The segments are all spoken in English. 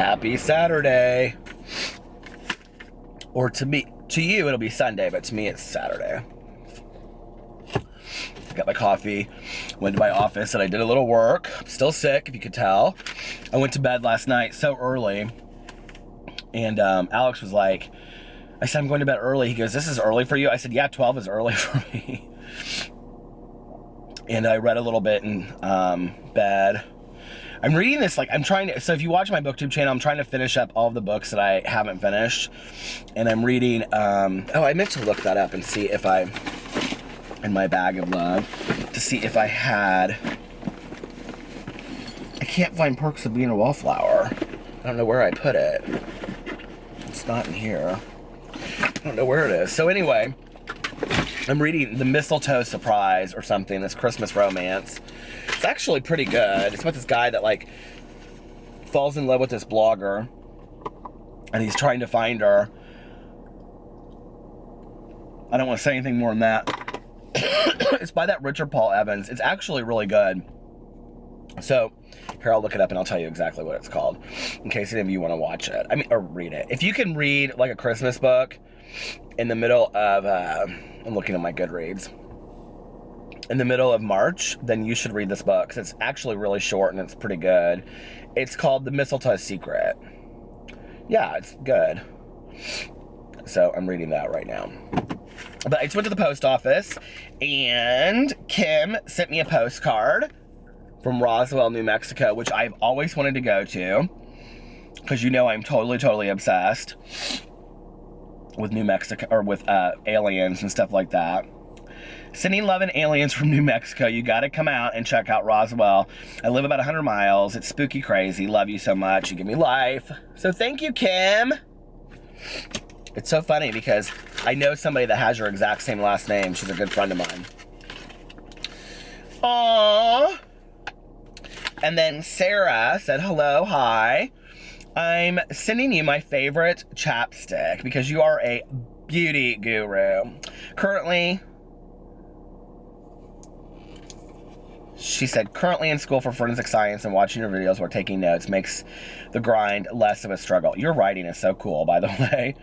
Happy Saturday. Or to you, it'll be Sunday, but to me, it's Saturday. I got my coffee, went to my office, and I did a little work. I'm still sick, if you could tell. I went to bed last night so early, and Alex was like, I said, I'm going to bed early. He goes, this is early for you? I said, yeah, 12 is early for me. And I read a little bit in bed. I'm reading this, like, I'm trying to, so if you watch my booktube channel, I'm trying to finish up all of the books that I haven't finished. And I'm reading, oh, I meant to look that up and see if in my bag of love, to see if I had, I can't find Perks of Being a Wallflower. I don't know where I put it. It's not in here. I don't know where it is. So anyway, I'm reading The Mistletoe Surprise or something, this Christmas romance. It's actually pretty good. It's about this guy that, like, falls in love with this blogger, and he's trying to find her. I don't want to say anything more than that. It's by that Richard Paul Evans. It's actually really good. So, here, I'll look it up and I'll tell you exactly what it's called, in case any of you want to watch it. I mean, or read it. If you can read, like, a Christmas book in the middle of, I'm looking at my Goodreads, in the middle of March, then you should read this book, because it's actually really short and it's pretty good. It's called The Mistletoe Secret. Yeah, it's good. So I'm reading that right now. But I just went to the post office, and Kim sent me a postcard from Roswell, New Mexico, which I've always wanted to go to, because you know I'm totally obsessed with New Mexico, or with aliens and stuff like that. Sending love and aliens from New Mexico. You got to come out and check out Roswell. I live about 100 miles. It's spooky crazy. Love you so much. You give me life. So thank you, Kim. It's so funny because I know somebody that has your exact same last name. She's a good friend of mine. Aww. And then Sarah said, hello, hi. I'm sending you my favorite chapstick because you are a beauty guru. Currently, she said, currently in school for forensic science and watching your videos or taking notes makes the grind less of a struggle. Your writing is so cool, by the way.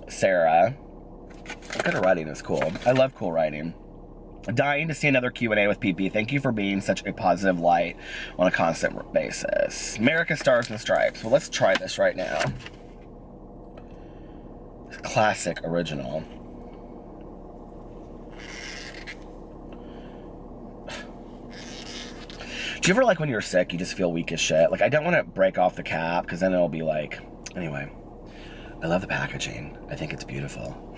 Sarah. Good writing is cool. I love cool writing. Dying to see another Q&A with PP. Thank you for being such a positive light on a constant basis. America Stars and Stripes. Well, let's try this right now. Classic original. Do you ever, like, when you're sick, you just feel weak as shit? Like, I don't want to break off the cap, because then it'll be like... Anyway. I love the packaging. I think it's beautiful.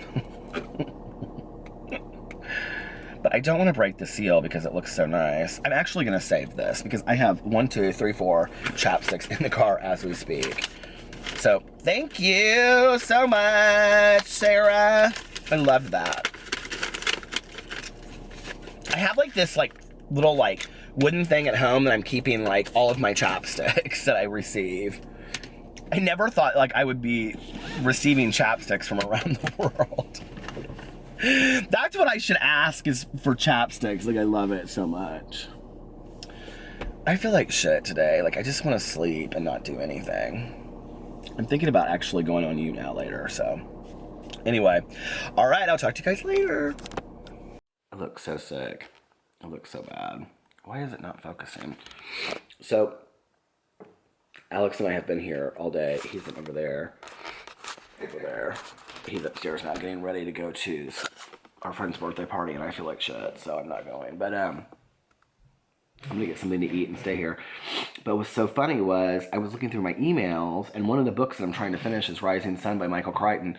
But I don't want to break the seal because it looks so nice. I'm actually going to save this, because I have 1, 2, 3, 4 chapsticks in the car as we speak. So, thank you so much, Sarah. I love that. I have, like, this, like, little, like... wooden thing at home that I'm keeping, like, all of my chapsticks that I receive. I never thought, like, I would be receiving chapsticks from around the world. That's what I should ask, is for chapsticks. Like, I love it so much. I feel like shit today. Like, I just want to sleep and not do anything. I'm thinking about actually going on you now later, so. Anyway. Alright, I'll talk to you guys later. I look so sick. I look so bad. Why is it not focusing? So, Alex and I have been here all day. He's been over there. Over there. He's upstairs now getting ready to go to our friend's birthday party, and I feel like shit, so I'm not going. But, I'm gonna get something to eat and stay here. But what's so funny was, I was looking through my emails, and one of the books that I'm trying to finish is Rising Sun by Michael Crichton,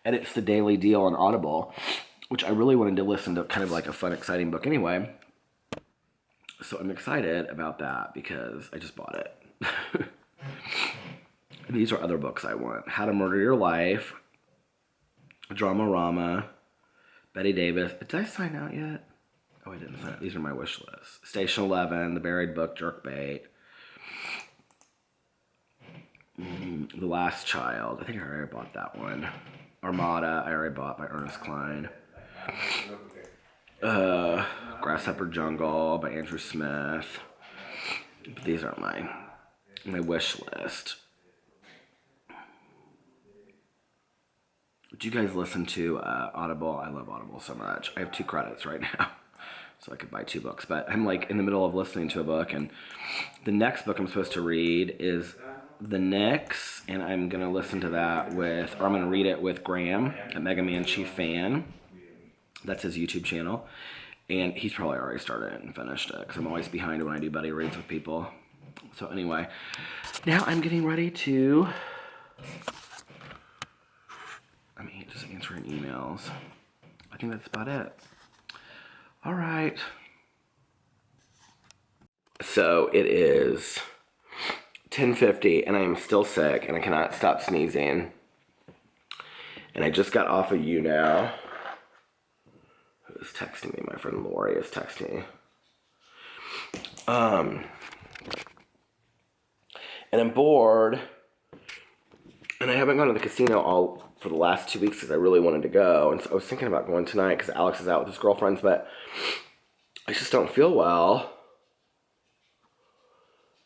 and it's the Daily Deal on Audible, which I really wanted to listen to, kind of like a fun, exciting book anyway. So I'm excited about that because I just bought it. These are other books I want. How to Murder Your Life, Dramarama, Betty Davis. Did I sign out yet? Oh, I didn't sign out. These are my wish lists. Station 11, The Buried Book, Jerkbait. The Last Child. I think I already bought that one. Armada, I already bought by Ernest Cline. Grasshopper Jungle by Andrew Smith. But these aren't mine. my wish list. Do you guys listen to Audible? I love Audible so much. I have 2 credits right now, so I could buy 2 books. But I'm like in the middle of listening to a book, and the next book I'm supposed to read is The Knicks, and I'm going to listen to that with, or I'm going to read it with Graham at Mega Man Chief Fan. That's his YouTube channel. And he's probably already started it and finished it, because I'm always behind when I do buddy reads with people. So anyway, now I'm getting ready to... just answering emails. I think that's about it. All right. So it is 10:50 and I am still sick and I cannot stop sneezing. And I just got off of you now. Who's texting me? My friend Lori is texting me. And I'm bored. And I haven't gone to the casino for the last 2 weeks because I really wanted to go. And so I was thinking about going tonight because Alex is out with his girlfriends, but I just don't feel well.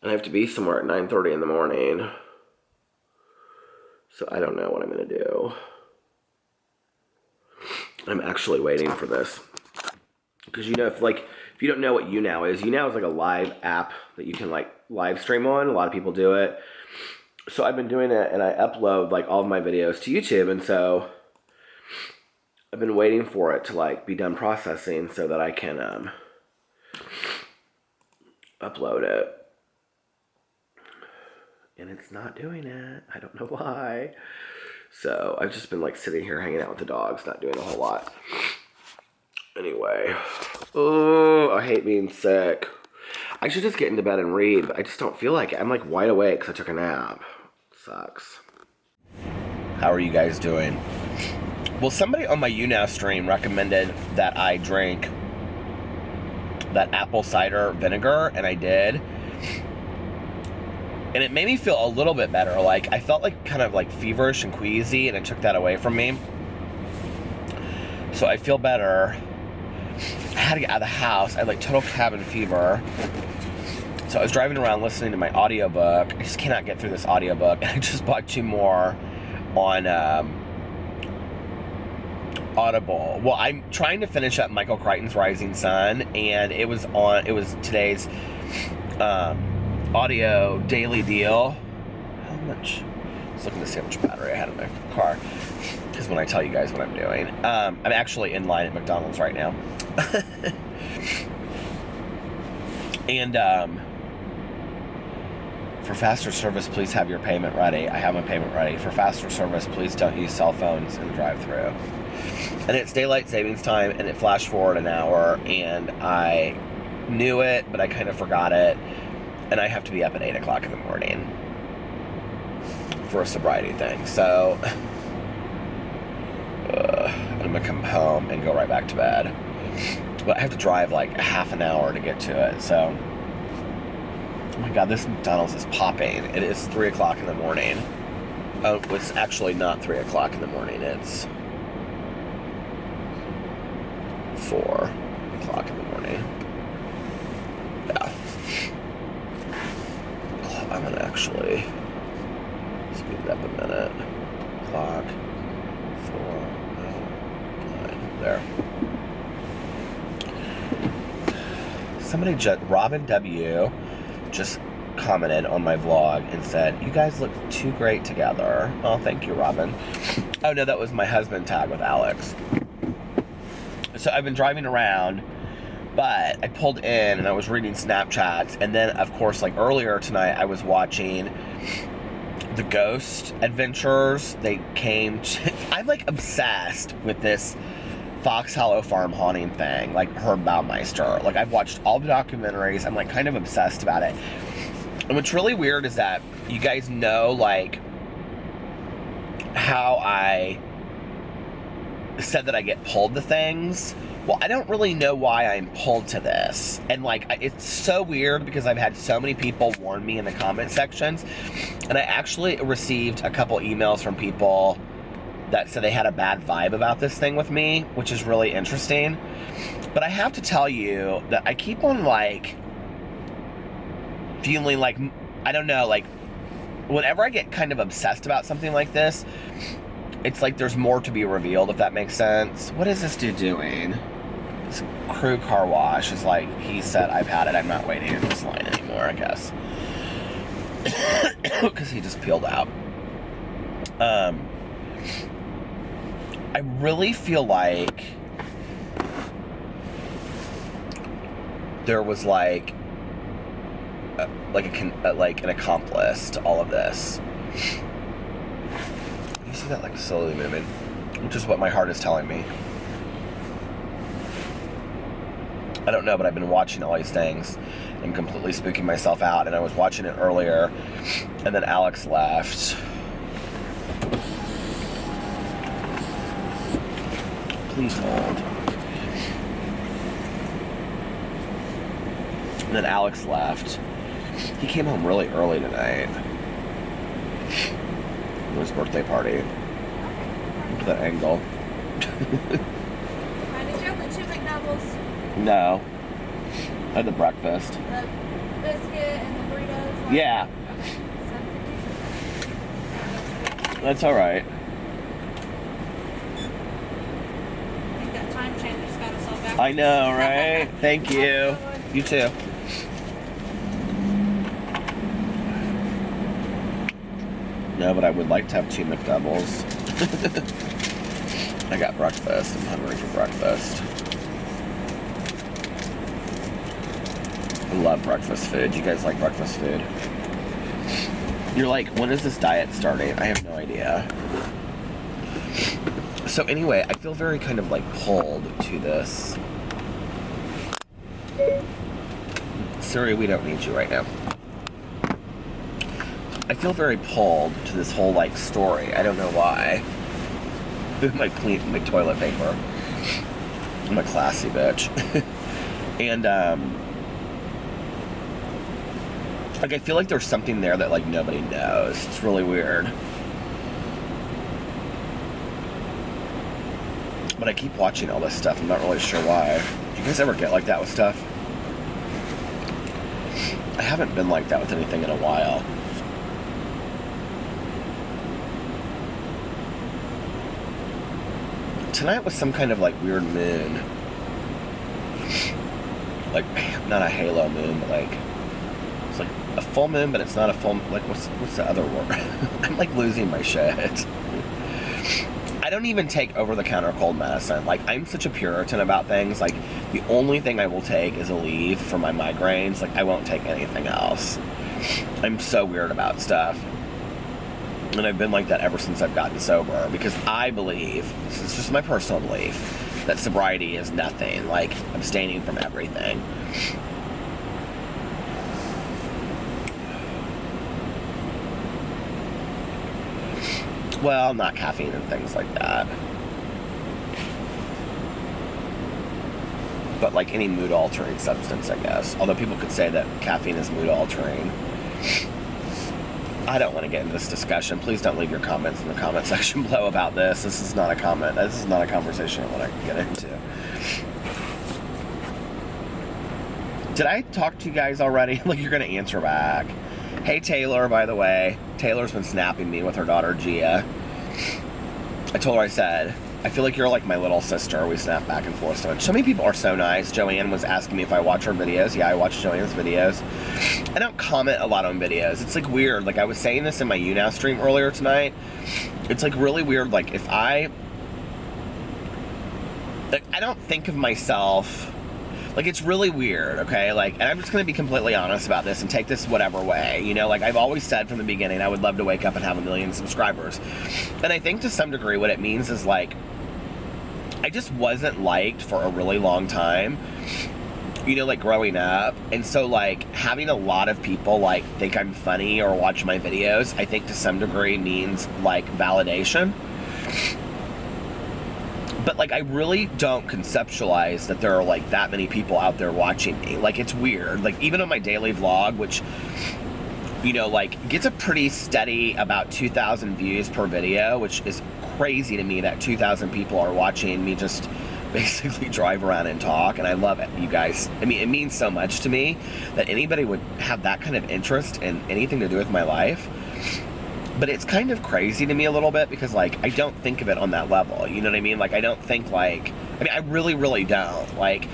And I have to be somewhere at 9:30 in the morning. So I don't know what I'm going to do. I'm actually waiting for this. Because you know, if you don't know what YouNow is like a live app that you can like live stream on. A lot of people do it. So I've been doing it, and I upload like all of my videos to YouTube, and so I've been waiting for it to like be done processing so that I can upload it. And it's not doing it. I don't know why. So I've just been like sitting here hanging out with the dogs, not doing a whole lot. Anyway, oh, I hate being sick. I should just get into bed and read, but I just don't feel like it. I'm like wide awake because I took a nap. Sucks. How are you guys doing? Well, somebody on my YouNow stream recommended that I drink that apple cider vinegar, and I did. And it made me feel a little bit better. Like, I felt like kind of like feverish and queasy, and it took that away from me. So I feel better. I had to get out of the house. I had like total cabin fever. So I was driving around listening to my audiobook. I just cannot get through this audiobook. And I just bought 2 more on Audible. Well, I'm trying to finish up Michael Crichton's Rising Sun, and it was today's audio daily deal. How much? I was looking to see how much battery I had in my car, because when I tell you guys what I'm doing, I'm actually in line at McDonald's right now. And for faster service, please have your payment ready. I have my payment ready. For faster service, please don't use cell phones in the drive-thru. And it's daylight savings time, and it flashed forward an hour, and I knew it, but I kind of forgot it. And I have to be up at 8 o'clock in the morning for a sobriety thing. So I'm going to come home and go right back to bed. But I have to drive like a half an hour to get to it, so... Oh my god, this McDonald's is popping. It is 3 o'clock in the morning. Oh, it's actually not 3 o'clock in the morning. It's 4 o'clock in the morning. Yeah. I'm gonna actually speed it up a minute. Clock. 4, 9. There. Somebody, Robin W., just commented on my vlog and said, "You guys look too great together." Oh, thank you, Robin. Oh no, that was my husband tag with Alex. So I've been driving around, but I pulled in and I was reading Snapchats, and then of course, like earlier tonight, I was watching the Ghost Adventures. They came to, I'm like obsessed with this Fox Hollow Farm haunting thing, like Herb Baumeister. Like, I've watched all the documentaries. I'm like kind of obsessed about it. And what's really weird is that you guys know like how I said that I get pulled to things. Well, I don't really know why I'm pulled to this. And like, it's so weird because I've had so many people warn me in the comment sections, and I actually received a couple emails from people that said they had a bad vibe about this thing with me, which is really interesting. But I have to tell you that I keep on like feeling like I don't know, like, whenever I get kind of obsessed about something like this, it's like there's more to be revealed, if that makes sense. What is this dude doing? This crew car wash is like, he said, I've had it, I'm not waiting in this line anymore, I guess. Because he just peeled out. I really feel like there was like an accomplice to all of this. You see that like slowly moving, which is what my heart is telling me. I don't know, but I've been watching all these things. I'm completely spooking myself out, and I was watching it earlier, and then Alex left. Please hold. And then Alex left. He came home really early tonight. It was his birthday party. Look at that angle. Did you have the 2 McDoubles? No. I had the breakfast. The biscuit and the burritos? Like, Yeah. Okay. $7.50. That's alright. I think that time change just got us all back. I know, right? Thank you. You too. No, but I would like to have 2 McDoubles. I got breakfast. I'm hungry for breakfast. I love breakfast food. You guys like breakfast food? You're like, when is this diet starting? I have no idea. So anyway, I feel very kind of like pulled to this. Siri, we don't need you right now. I feel very pulled to this whole like story. I don't know why. my toilet paper. I'm a classy bitch. And like I feel like there's something there that like nobody knows. It's really weird. But I keep watching all this stuff. I'm not really sure why. Do you guys ever get like that with stuff? I haven't been like that with anything in a while. Tonight was some kind of like weird moon. Like, not a halo moon, but like, it's like a full moon, but it's not a full, like, what's the other word? I'm like losing my shit. I don't even take over-the-counter cold medicine. Like, I'm such a Puritan about things. Like, the only thing I will take is Aleve for my migraines. Like, I won't take anything else. I'm so weird about stuff. And I've been like that ever since I've gotten sober, because I believe, this is just my personal belief, that sobriety is nothing, like abstaining from everything. Well, not caffeine and things like that. But like any mood-altering substance, I guess. Although people could say that caffeine is mood-altering. I don't want to get into this discussion. Please don't leave your comments in the comment section below about this. This is not a comment. This is not a conversation I want to get into. Did I talk to you guys already? Like, you're going to answer back. Hey, Taylor, by the way. Taylor's been snapping me with her daughter, Gia. I told her, I said, I feel like you're like my little sister. We snap back and forth so much. So many people are so nice. Joanne was asking me if I watch her videos. Yeah, I watch Joanne's videos. I don't comment a lot on videos. It's like weird. Like I was saying this in my YouNow stream earlier tonight. It's like really weird. Like if I don't think of myself, like it's really weird, okay? Like, and I'm just gonna be completely honest about this and take this whatever way, you know? Like I've always said from the beginning, I would love to wake up and have 1 million subscribers. And I think to some degree what it means is like, I just wasn't liked for a really long time, you know, like growing up. And so like having a lot of people like think I'm funny or watch my videos, I think to some degree means like validation. But like I really don't conceptualize that there are like that many people out there watching me. Like it's weird. Like even on my daily vlog, which, you know, like gets a pretty steady about 2,000 views per video, which is crazy to me that 2,000 people are watching me just basically drive around and talk, and I love it, you guys. I mean, it means so much to me that anybody would have that kind of interest in anything to do with my life. But it's kind of crazy to me a little bit because, like, I don't think of it on that level. You know what I mean? Like, I don't think, like... I mean, I really, really don't. Like,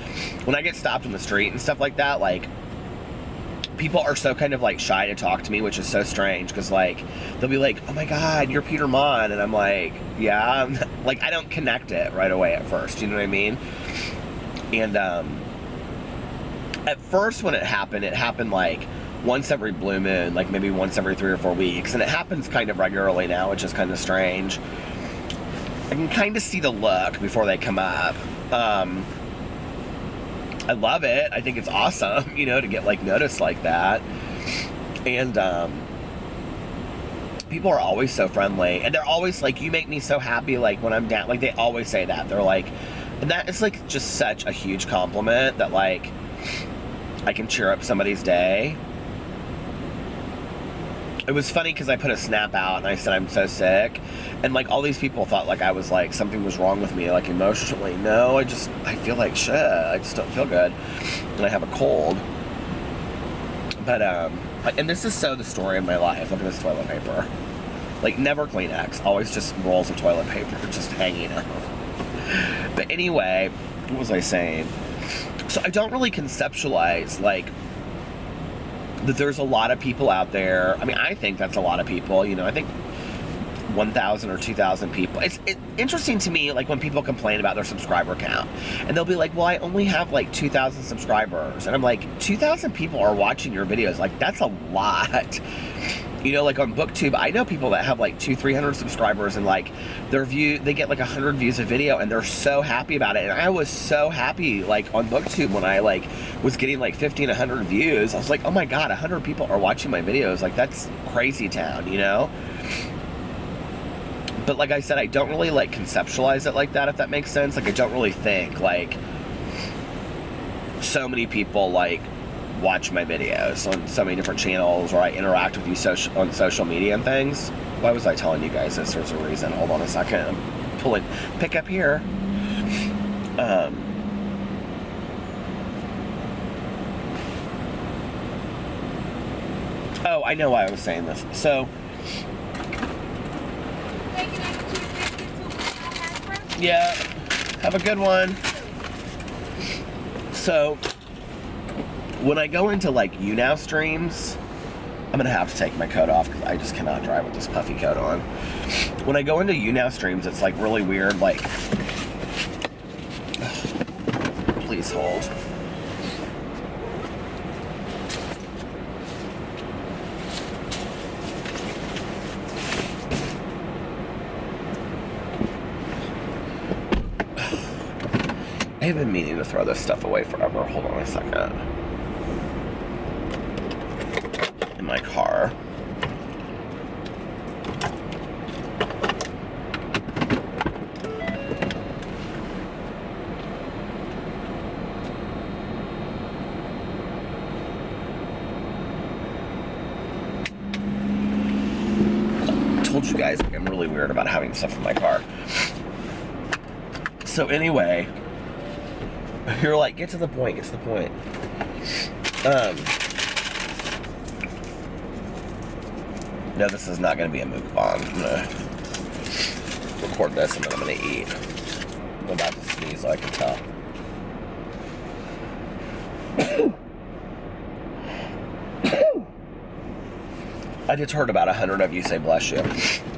when I get stopped in the street and stuff like that, like, people are so kind of, like, shy to talk to me, which is so strange because, like, they'll be like, oh, my God, you're Peter Monn. And I'm like, yeah. Like, I don't connect it right away at first. You know what I mean? And, at first when it happened, like, once every blue moon, like maybe once every 3 or 4 weeks, and it happens kind of regularly now, which is kind of strange. I can kind of see the look before they come up. I love it. I think it's awesome, you know, to get like noticed like that. And people are always so friendly, and they're always like, you make me so happy, like when I'm down. Like they always say that. They're like, and that is like just such a huge compliment that like I can cheer up somebody's day. It was funny because I put a snap out and I said I'm so sick, and like all these people thought like I was like something was wrong with me, like emotionally. No, I feel like shit. I just don't feel good, and I have a cold. But and this is so the story of my life. Look at this toilet paper. Like never Kleenex, always just rolls of toilet paper just hanging out. But anyway, what was I saying? So I don't really conceptualize like that there's a lot of people out there. I mean, I think that's a lot of people, you know. I think 1,000 or 2,000 people. It's interesting to me, like, when people complain about their subscriber count. And they'll be like, well, I only have, like, 2,000 subscribers. And I'm like, 2,000 people are watching your videos. Like, that's a lot. You know, like, on BookTube, I know people that have, like, 200-300 subscribers, and, like, they get, like, 100 views a video, and they're so happy about it. And I was so happy, like, on BookTube when I, like, was getting, like, 50 and 100 views. I was like, oh, my God, 100 people are watching my videos. Like, that's crazy town, you know? But like I said, I don't really, like, conceptualize it like that, if that makes sense. Like, I don't really think, like, so many people, like, watch my videos on so many different channels, or I interact with you on social media and things. Why was I telling you guys this? There's a reason. Hold on a second. I'm pick up here. Oh, I know why I was saying this. So, yeah, have a good one. So, when I go into, like, YouNow streams, I'm going to have to take my coat off because I just cannot drive with this puffy coat on. When I go into YouNow streams, it's, like, really weird, like... Please hold. I've been meaning to throw this stuff away forever. Hold on a second. In my car. I told you guys I'm really weird about having stuff in my car. So anyway, you're like, get to the point, get to the point. No, this is not going to be a mukbang. I'm going to record this and then I'm going to eat. I'm about to sneeze, I can tell. I just heard about 100 of you say bless you,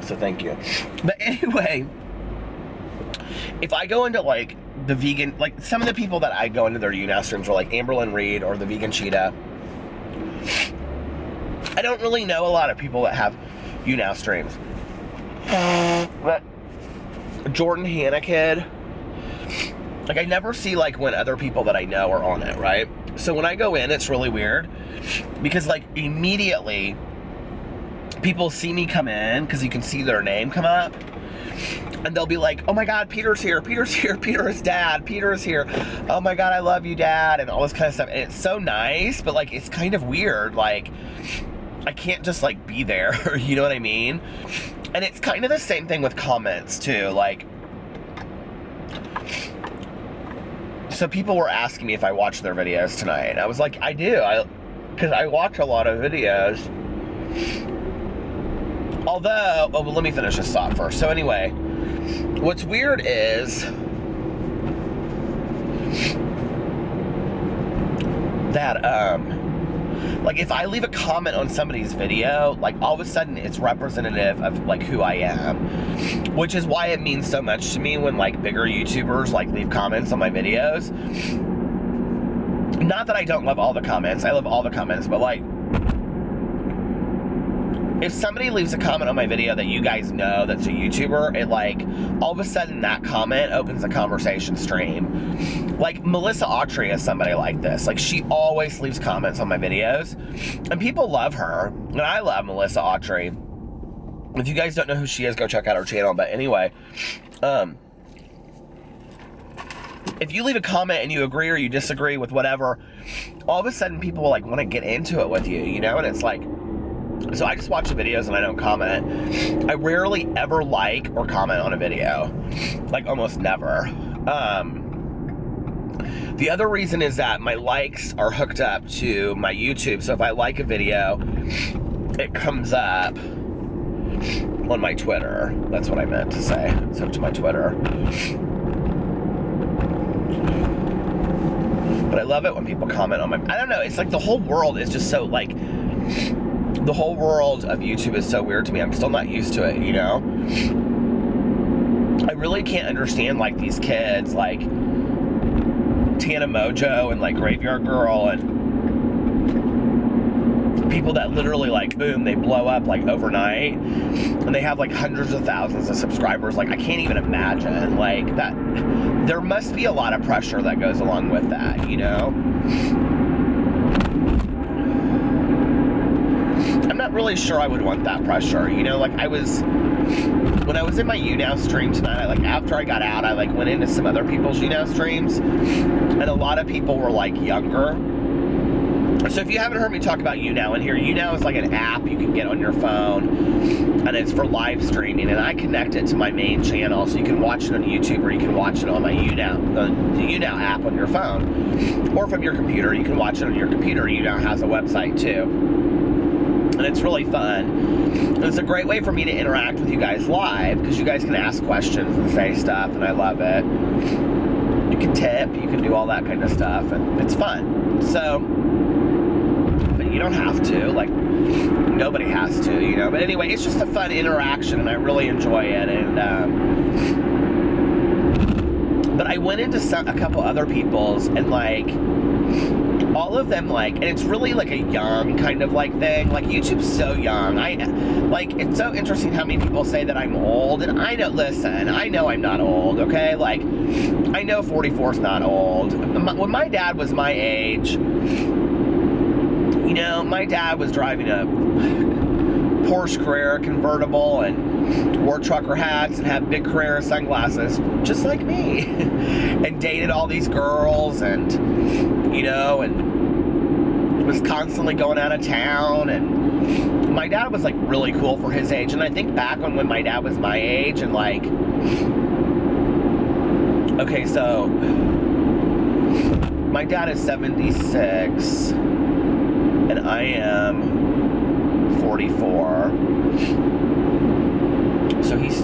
so thank you. But anyway, if I go into, like, the vegan, like, some of the people that I go into their YouNow streams are like Amberlynn Reed or the Vegan Cheetah. I don't really know a lot of people that have YouNow streams. But Jordan Hanna-Kid, like, I never see, like, when other people that I know are on it, right? So when I go in, it's really weird because, like, immediately people see me come in because you can see their name come up. And they'll be like, oh my God, Peter's here, Peter's here, Peter is dad, Peter is here. Oh my God, I love you, dad, and all this kind of stuff. And it's so nice, but, like, it's kind of weird. Like, I can't just, like, be there, you know what I mean? And it's kind of the same thing with comments, too. Like, so people were asking me if I watch their videos tonight. I was like, I do. Because I watch a lot of videos. Although, well, let me finish this thought first. So anyway, what's weird is that, like, if I leave a comment on somebody's video, like, all of a sudden it's representative of, like, who I am. Which is why it means so much to me when, like, bigger YouTubers, like, leave comments on my videos. Not that I don't love all the comments. I love all the comments, but, like, if somebody leaves a comment on my video that you guys know that's a YouTuber, it, like, all of a sudden that comment opens a conversation stream. Like, Melissa Autry is somebody like this. Like, she always leaves comments on my videos, and people love her, and I love Melissa Autry. If you guys don't know who she is, go check out her channel, but anyway, if you leave a comment and you agree or you disagree with whatever, all of a sudden people, like, want to get into it with you, you know, and it's like, so I just watch the videos and I don't comment. I rarely ever like or comment on a video. Like, almost never. The other reason is that my likes are hooked up to my YouTube. So if I like a video, it comes up on my Twitter. That's what I meant to say. It's hooked to my Twitter. But I love it when people comment on my... I don't know. It's like the whole world is just so, like... The whole world of YouTube is so weird to me. I'm still not used to it, you know? I really can't understand, like, these kids, like Tana Mojo and, like, Graveyard Girl and people that literally, like, boom, they blow up, like, overnight. And they have, like, hundreds of thousands of subscribers. Like, I can't even imagine, like, that. There must be a lot of pressure that goes along with that, you know? I'm not really sure I would want that pressure, you know, like, when I was in my YouNow stream tonight, like, after I got out, I, like, went into some other people's YouNow streams, and a lot of people were, like, younger. So if you haven't heard me talk about YouNow in here, YouNow is like an app you can get on your phone, and it's for live streaming, and I connect it to my main channel, so you can watch it on YouTube, or you can watch it on my YouNow, the YouNow app on your phone, or from your computer. You can watch it on your computer. YouNow has a website, too. And it's really fun. And it's a great way for me to interact with you guys live, because you guys can ask questions and say stuff, and I love it. You can tip, you can do all that kind of stuff, and it's fun. So, but you don't have to, like, nobody has to, you know. But anyway, it's just a fun interaction, and I really enjoy it. And but I went into a couple other people's, and, like, all of them, like, and it's really, like, a young kind of, like, thing. Like, YouTube's so young. Like, it's so interesting how many people say that I'm old, and I know, listen, I know I'm not old, okay? Like, I know 44 is not old. When my dad was my age, you know, my dad was driving a Porsche Carrera convertible and wore trucker hats and had big Carrera sunglasses, just like me, and dated all these girls, and, you know, and was constantly going out of town. And my dad was, like, really cool for his age. And I think back on when my dad was my age, and, like, okay, so my dad is 76 and I am 44. So he's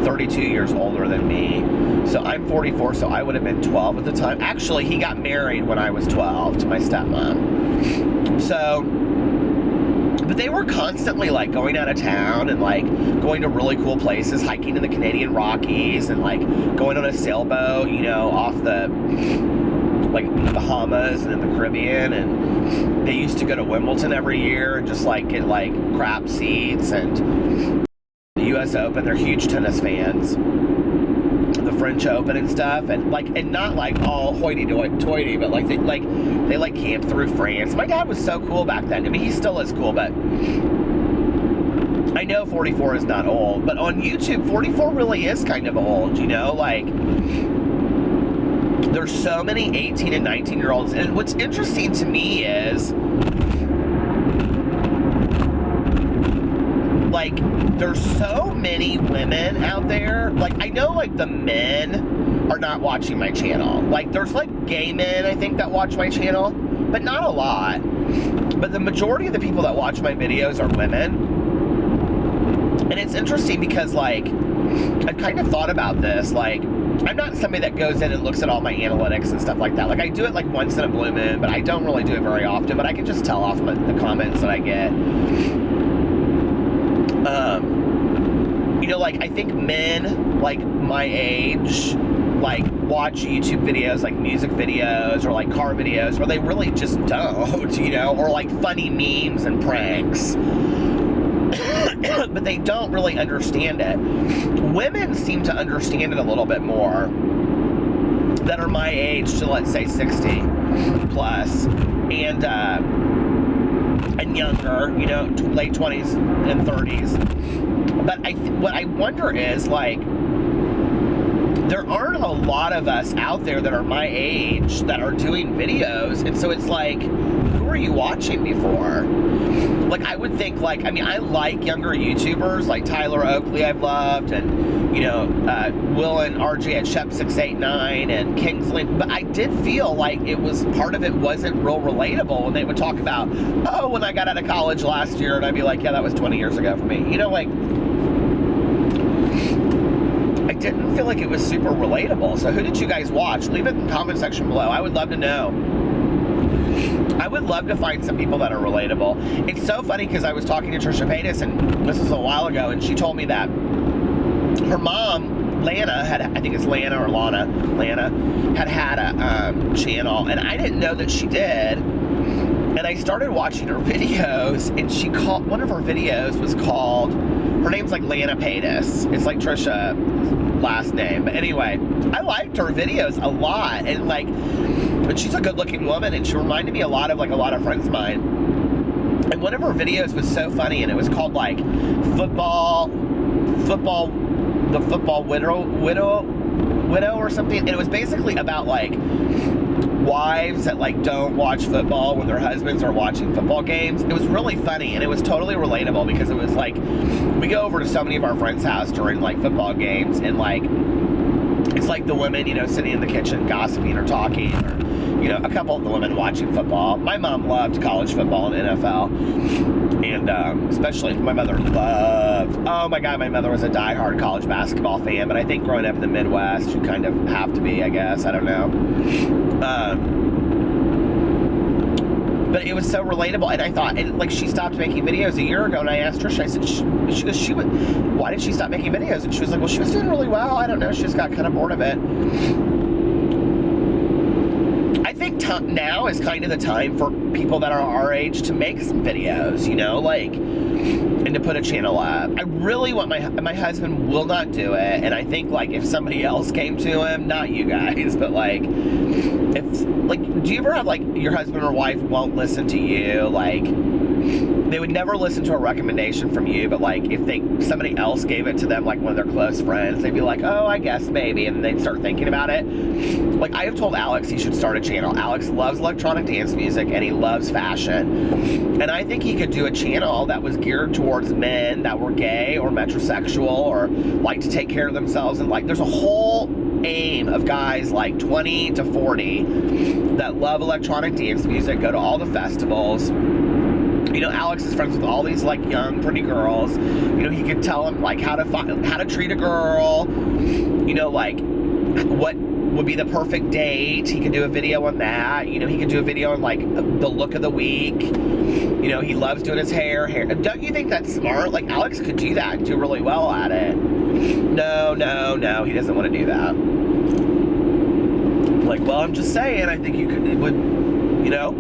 32 years older than me. So I'm 44, so I would have been 12 at the time. Actually, he got married when I was 12 to my stepmom. So, but they were constantly, like, going out of town and, like, going to really cool places, hiking in the Canadian Rockies, and, like, going on a sailboat, you know, off the, like, the Bahamas and in the Caribbean. And they used to go to Wimbledon every year and just, like, get, like, crap seats. And the U.S. Open, they're huge tennis fans. The French Open and stuff, and, like, and not, like, all hoity-toity, but, like, they camped through France. My dad was so cool back then. I mean, he still is cool, but I know 44 is not old. But on YouTube, 44 really is kind of old, you know? Like, there's so many 18 and 19-year-olds, and what's interesting to me is, like, there's so many women out there. Like, I know, like, the men are not watching my channel. Like, there's like gay men, I think, that watch my channel, but not a lot. But the majority of the people that watch my videos are women. And it's interesting because, like, I've kind of thought about this. Like, I'm not somebody that goes in and looks at all my analytics and stuff like that. Like, I do it like once in a blue moon, but I don't really do it very often. But I can just tell off the comments that I get. You know, like, I think men, like, my age, like, watch YouTube videos, like music videos or like car videos, or they really just don't, you know, or like funny memes and pranks. But they don't really understand it. Women seem to understand it a little bit more that are my age to, let's say, 60 plus and younger, you know, late 20s and 30s. But what I wonder is, like, there aren't a lot of us out there that are my age that are doing videos, and so it's like, who are you watching me for? Like, I would think, like, I mean, I like younger YouTubers, like Tyler Oakley I've loved, and, you know, Will and RJ at Shep689 and Kingsley, but I did feel like it was, part of it wasn't real relatable when they would talk about, oh, when I got out of college last year, and I'd be like, yeah, that was 20 years ago for me. You know, like, I didn't feel like it was super relatable. So who did you guys watch? Leave it in the comment section below. I would love to know. I would love to find some people that are relatable. It's so funny because I was talking to Trisha Paytas, and this was a while ago, and she told me that her mom, Lana, had, I think it's Lana or Lana, had a channel, and I didn't know that she did. And I started watching her videos, and she called, one of her videos was called, her name's like Lana Paytas. It's like Trisha last name. But anyway, I liked her videos a lot, and like, but she's a good looking woman, and she reminded me a lot of, like, a lot of friends of mine. And one of her videos was so funny, and it was called like the football widow or something. And it was basically about like wives that like don't watch football when their husbands are watching football games. It was really funny, and it was totally relatable because it was like, we go over to so many of our friends' house during like football games, and like, it's like the women, you know, sitting in the kitchen gossiping or talking, or, you know, a couple of the women watching football. My mom loved college football and NFL, and especially my mother loved, oh my God, my mother was a diehard college basketball fan, but I think growing up in the Midwest, you kind of have to be, I guess, I don't know. But it was so relatable, and I thought, and like, she stopped making videos a year ago, and I asked Trisha, I said, why did she stop making videos? And she was like, well, she was doing really well, I don't know, she just got kind of bored of it. I think now is kind of the time for people that are our age to make some videos, you know, like, and to put a channel up. I really want my husband will not do it, and I think, like, if somebody else came to him, not you guys, but like, if, like, do you ever have, like, your husband or wife won't listen to you, like, they would never listen to a recommendation from you, but like, if somebody else gave it to them, like one of their close friends, they'd be like, oh, I guess maybe, and they'd start thinking about it. Like, I have told Alex he should start a channel. Alex loves electronic dance music, and he loves fashion, and I think he could do a channel that was geared towards men that were gay or metrosexual or like to take care of themselves, and like, there's a whole aim of guys like 20 to 40 that love electronic dance music, go to all the festivals. You know, Alex is friends with all these like young, pretty girls. You know, he could tell them like how to treat a girl. You know, like what would be the perfect date. He could do a video on that. You know, he could do a video on like the look of the week. You know, he loves doing his hair. Don't you think that's smart? Like, Alex could do that and do really well at it. No, he doesn't want to do that. Like, well, I'm just saying, I think it would, you know,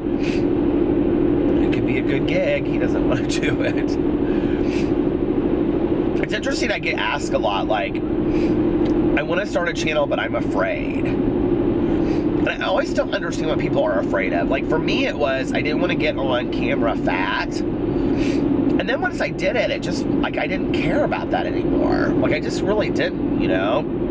it could be a good gig. He doesn't want to do it. It's interesting, I get asked a lot, like, I want to start a channel, but I'm afraid. And I always don't understand what people are afraid of. Like, for me, it was, I didn't want to get on camera fat. And then once I did it, it just, like, I didn't care about that anymore. Like, I just really didn't, you know?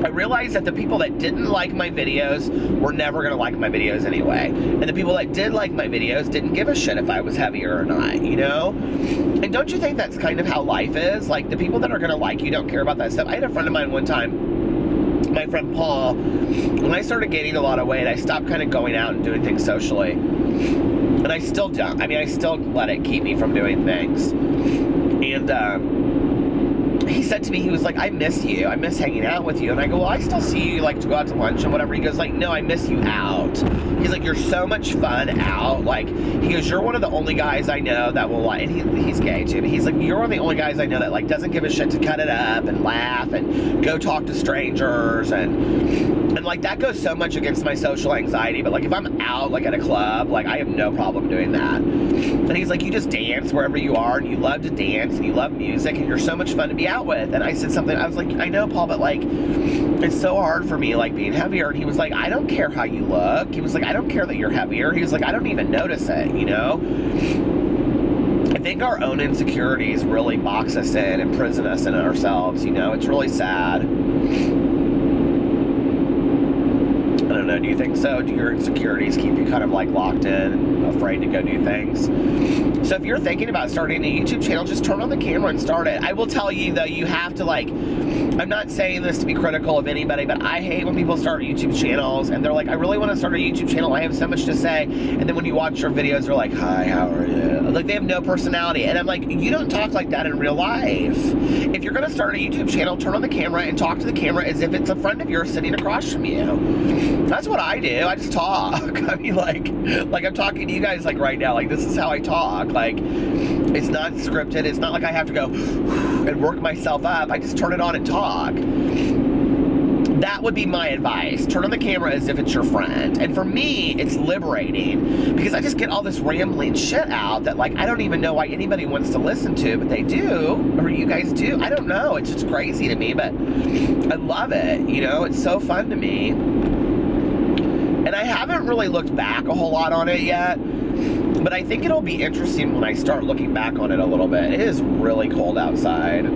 I realized that the people that didn't like my videos were never going to like my videos anyway. And the people that did like my videos didn't give a shit if I was heavier or not, you know? And don't you think that's kind of how life is? Like, the people that are going to like you don't care about that stuff. I had a friend of mine one time, my friend Paul, when I started gaining a lot of weight, I stopped kind of going out and doing things socially. And I still don't. I mean, I still let it keep me from doing things. And he said to me, he was like, I miss you. I miss hanging out with you. And I go, well, I still see you like to go out to lunch and whatever. He goes like, no, I miss you out. He's like, you're so much fun out. Like, he goes, you're one of the only guys I know that will like, and he's gay too, but he's like, you're one of the only guys I know that like doesn't give a shit to cut it up and laugh and go talk to strangers and like that goes so much against my social anxiety. But like if I'm out like at a club, like I have no problem doing that. And he's like, you just dance wherever you are and you love to dance and you love music and you're so much fun to be out with. And I said something, I was like, I know, Paul, but like it's so hard for me like being heavier. And he was like, I don't care how you look. He was like, I don't care that you're heavier. He was like, I don't even notice it, you know? I think our own insecurities really box us in and prison us in ourselves, you know? It's really sad. I don't know, do you think so? Do your insecurities keep you kind of like locked in and afraid to go do things? So if you're thinking about starting a YouTube channel, just turn on the camera and start it. I will tell you though, you have to like, I'm not saying this to be critical of anybody, but I hate when people start YouTube channels and they're like, I really want to start a YouTube channel. I have so much to say. And then when you watch your videos, they're like, hi, how are you? Like they have no personality. And I'm like, you don't talk like that in real life. If you're going to start a YouTube channel, turn on the camera and talk to the camera as if it's a friend of yours sitting across from you. That's what I do. I just talk. I mean, like I'm talking to you guys like right now. Like this is how I talk. Like it's not scripted. It's not like I have to go and work myself up. I just turn it on and talk. That would be my advice. Turn on the camera as if it's your friend. And for me, it's liberating because I just get all this rambling shit out that like I don't even know why anybody wants to listen to, but they do, or you guys do. I don't know. It's just crazy to me, but I love it. You know, it's so fun to me. And I haven't really looked back a whole lot on it yet, but I think it'll be interesting when I start looking back on it a little bit. It is really cold outside.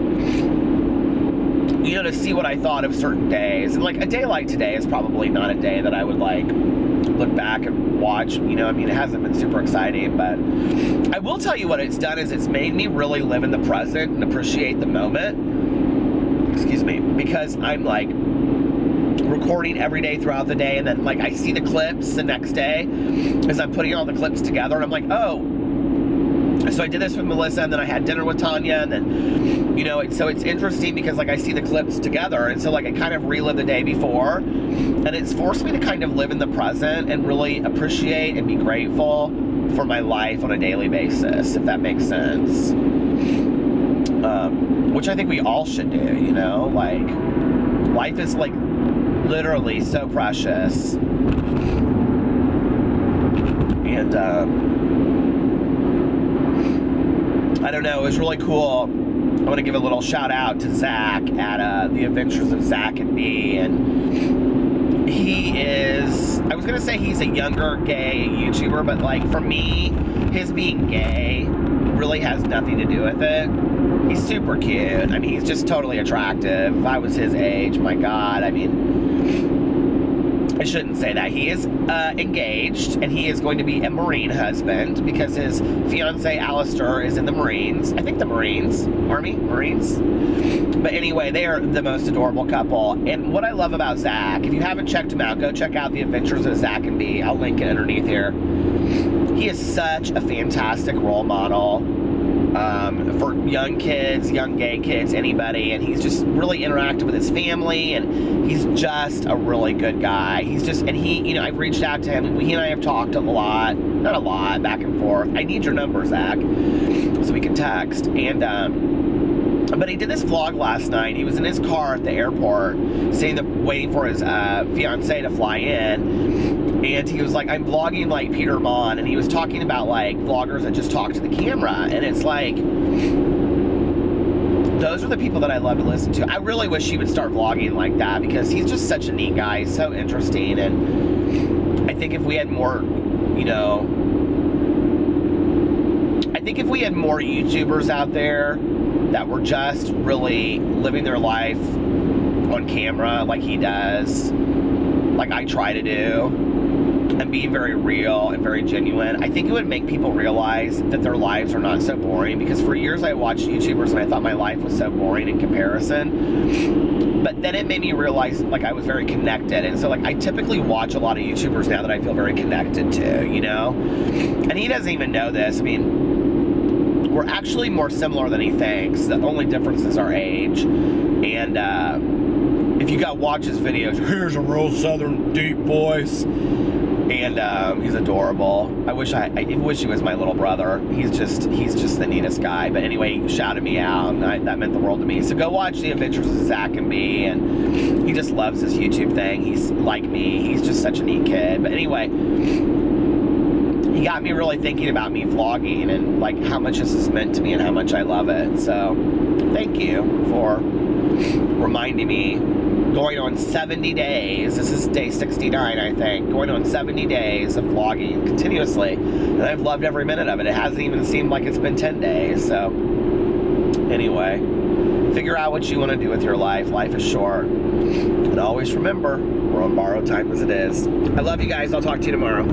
You know, to see what I thought of certain days. And like a day like today is probably not a day that I would like look back and watch. You know, I mean, it hasn't been super exciting, but I will tell you what it's done is it's made me really live in the present and appreciate the moment. Excuse me, because I'm like recording every day throughout the day, and then like I see the clips the next day as I'm putting all the clips together, and I'm like, oh, so I did this with Melissa, and then I had dinner with Tanya, and then, you know, so it's interesting because like I see the clips together, and so like I kind of relive the day before, and it's forced me to kind of live in the present and really appreciate and be grateful for my life on a daily basis, if that makes sense. Which I think we all should do, you know, like life is like literally so precious. And I don't know, it was really cool. I want to give a little shout out to Zach at The Adventures of Zach and Me. And he is, I was going to say he's a younger gay YouTuber, but like for me, his being gay really has nothing to do with it. He's super cute. I mean, he's just totally attractive. If I was his age, my God, I mean, I shouldn't say that. He is engaged, and he is going to be a Marine husband because his fiance Alistair is in the Marines. I think the Marines. Army? Marines? But anyway, they are the most adorable couple. And what I love about Zach, if you haven't checked him out, go check out The Adventures of Zach and Me. I'll link it underneath here. He is such a fantastic role model for young kids, young gay kids, anybody, and he's just really interactive with his family, and he's just a really good guy. He's just, and he, you know, I've reached out to him, and he and I have talked a lot, not a lot, back and forth. I need your number, Zach, so we can text. And but he did this vlog last night. He was in his car at the airport, waiting for his fiance to fly in. And he was like, I'm vlogging like Peter Monn, and he was talking about like vloggers that just talk to the camera, and it's like, those are the people that I love to listen to. I really wish he would start vlogging like that because he's just such a neat guy. He's so interesting, and I think if we had more, you know, I think if we had more YouTubers out there that were just really living their life on camera like he does, like I try to do, and being very real and very genuine, I think it would make people realize that their lives are not so boring, because for years I watched YouTubers and I thought my life was so boring in comparison. But then it made me realize, like, I was very connected. And so, like, I typically watch a lot of YouTubers now that I feel very connected to, you know? And he doesn't even know this. I mean, we're actually more similar than he thinks. The only difference is our age. And if you got watch his videos, here's a real southern deep voice. And he's adorable. I wish he was my little brother. He's just the neatest guy. But anyway, he shouted me out, and that meant the world to me. So go watch The Adventures of Zach and Me, and he just loves this YouTube thing. He's like me. He's just such a neat kid. But anyway, he got me really thinking about me vlogging and like how much this has meant to me and how much I love it. So thank you for reminding me. Going on 70 days, this is day 69, I think, going on 70 days of vlogging continuously, and I've loved every minute of it. It hasn't even seemed like it's been 10 days, so anyway, figure out what you want to do with your life. Life is short, and always remember, we're on borrowed time as it is. I love you guys. I'll talk to you tomorrow.